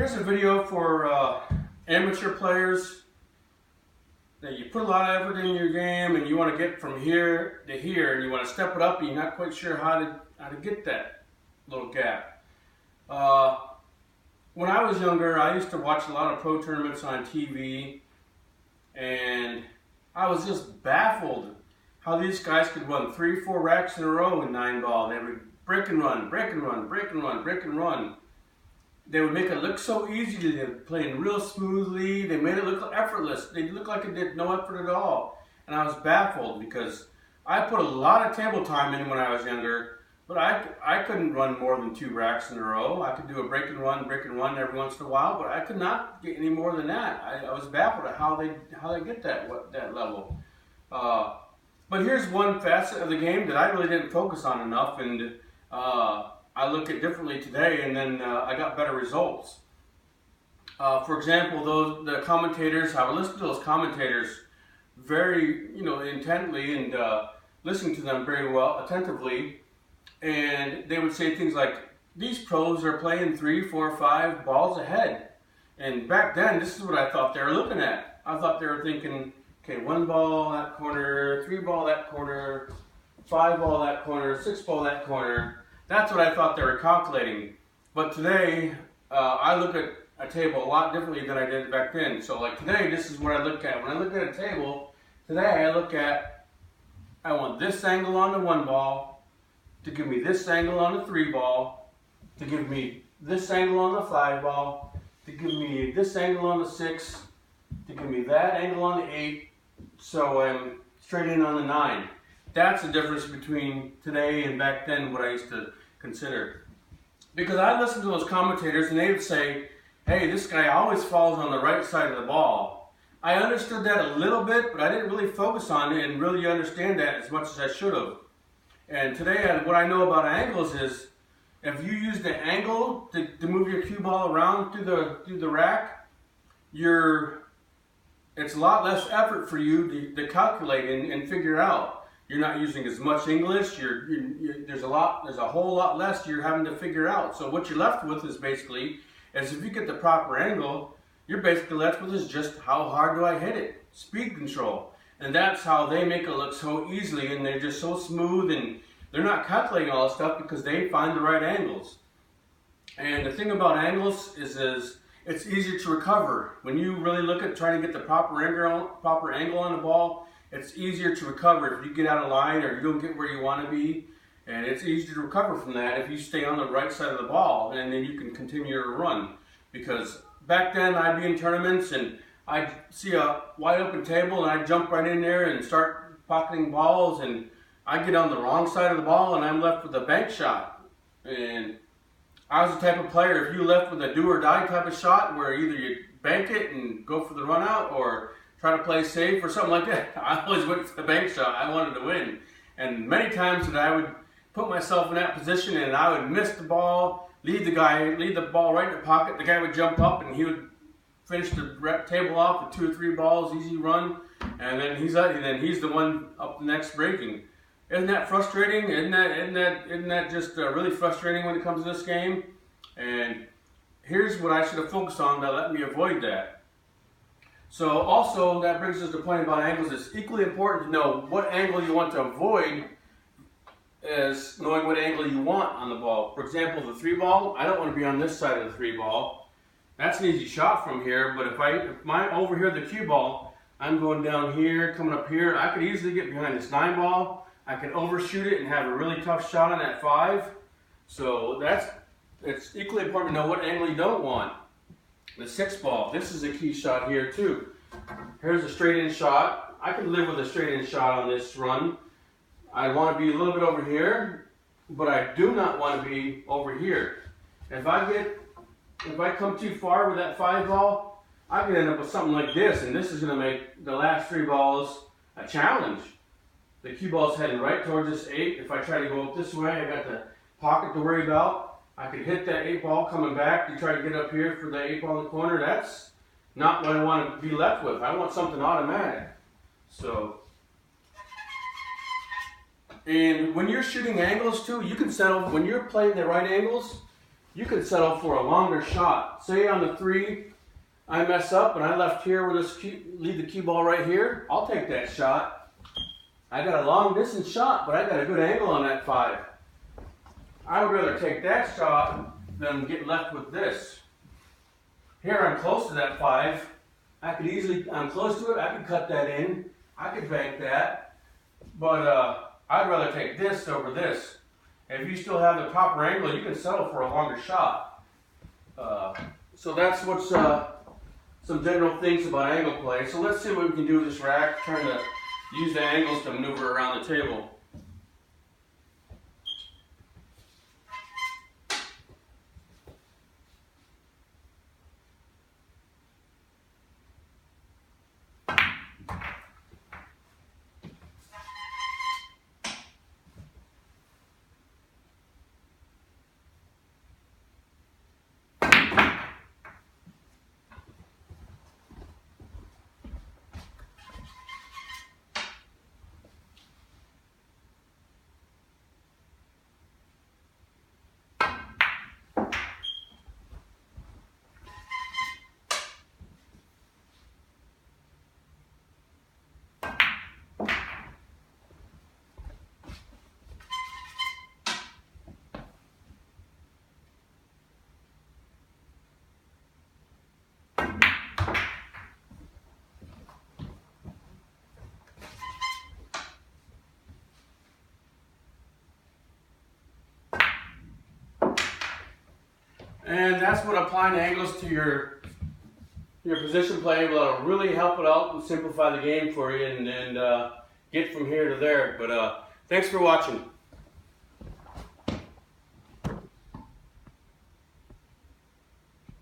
Here's a video for amateur players that you put a lot of effort in your game and you want to get from here to here and you want to step it up and you're not quite sure how to get that little gap. When I was younger, I used to watch a lot of pro tournaments on TV, and I was just baffled how these guys could run 3-4 racks in a row in 9-ball. They would break and run, break and run, break and run, break and run. They would make it look so easy. They were playing real smoothly. They made it look effortless. They looked like it did no effort at all. And I was baffled because I put a lot of table time in when I was younger, but I couldn't run more than 2 racks in a row. I could do a break and run every once in a while, but I could not get any more than that. I was baffled at how they get that level. But here's one facet of the game that I really didn't focus on enough, and I look at differently today, and then I got better results. For example, the commentators, I would listen to those commentators very, intently and listen to them very well, attentively, and they would say things like, these pros are playing 3, 4, 5 balls ahead. And back then, this is what I thought they were looking at. I thought they were thinking, okay, 1 ball that corner, 3 ball that corner, 5 ball that corner, 6 ball that corner. That's what I thought they were calculating. But today, I look at a table a lot differently than I did back then. So like today, this is what I look at. When I look at a table, today I look at, I want this angle on the 1 ball, to give me this angle on the 3 ball, to give me this angle on the 5 ball, to give me this angle on the 6, to give me that angle on the 8, so I'm straight in on the 9. That's the difference between today and back then, what I used to consider. Because I listened to those commentators and they would say, hey, this guy always falls on the right side of the ball. I understood that a little bit, but I didn't really focus on it and really understand that as much as I should have. And today, what I know about angles is, if you use the angle to move your cue ball around through the rack, it's a lot less effort for you to calculate and figure out. You're not using as much English. There's a whole lot less you're having to figure out. So what you're left with is basically, if you get the proper angle, you're basically left with is just how hard do I hit it? Speed control. And that's how they make it look so easily, and they're just so smooth, and they're not calculating all this stuff because they find the right angles. And the thing about angles is it's easier to recover. When you really look at trying to get the proper angle on the ball, it's easier to recover if you get out of line or you don't get where you want to be. And it's easier to recover from that if you stay on the right side of the ball, and then you can continue your run. Because back then I'd be in tournaments and I'd see a wide open table and I'd jump right in there and start pocketing balls, and I get on the wrong side of the ball and I'm left with a bank shot. And I was the type of player, if you left with a do or die type of shot where either you bank it and go for the run out or try to play safe or something like that, I always went for the bank shot. I wanted to win. And many times that I would put myself in that position and I would miss the ball, lead the ball right in the pocket, the guy would jump up and he would finish the table off with 2 or 3 balls, easy run, and then he's the one up next breaking. Isn't that frustrating? Isn't that just really frustrating when it comes to this game? And here's what I should have focused on that let me avoid that. So also that brings us to the point about angles. It's equally important to know what angle you want to avoid as knowing what angle you want on the ball. For example, the 3 ball, I don't want to be on this side of the 3 ball. That's an easy shot from here, but if I'm over here, the cue ball, I'm going down here, coming up here, I could easily get behind this 9 ball. I could overshoot it and have a really tough shot on that 5. So it's equally important to know what angle you don't want. The 6 ball, this is a key shot here too. Here's a straight in shot. I could live with a straight in shot on this run. I want to be a little bit over here, but I do not want to be over here. If I come too far with that 5 ball, I could end up with something like this, and this is going to make the last 3 balls a challenge. The cue ball's heading right towards this 8. If I try to go up this way, I got the pocket to worry about. I could hit that 8 ball coming back to try to get up here for the 8 ball in the corner. That's not what I want to be left with. I want something automatic. So, and when you're shooting angles too, you can settle, when you're playing the right angles, you can settle for a longer shot. Say on the 3, I mess up and I left here with this leave the cue ball right here. I'll take that shot. I got a long distance shot, but I got a good angle on that 5. I would rather take that shot than get left with this. Here I'm close to that 5. I could easily, I'm close to it, I could cut that in. I could bank that. But I'd rather take this over this. If you still have the proper angle, you can settle for a longer shot. So that's what's some general things about angle play. So let's see what we can do with this rack, trying to use the angles to maneuver around the table. And that's what applying angles to your position play will really help it out and simplify the game for you and get from here to there. But thanks for watching.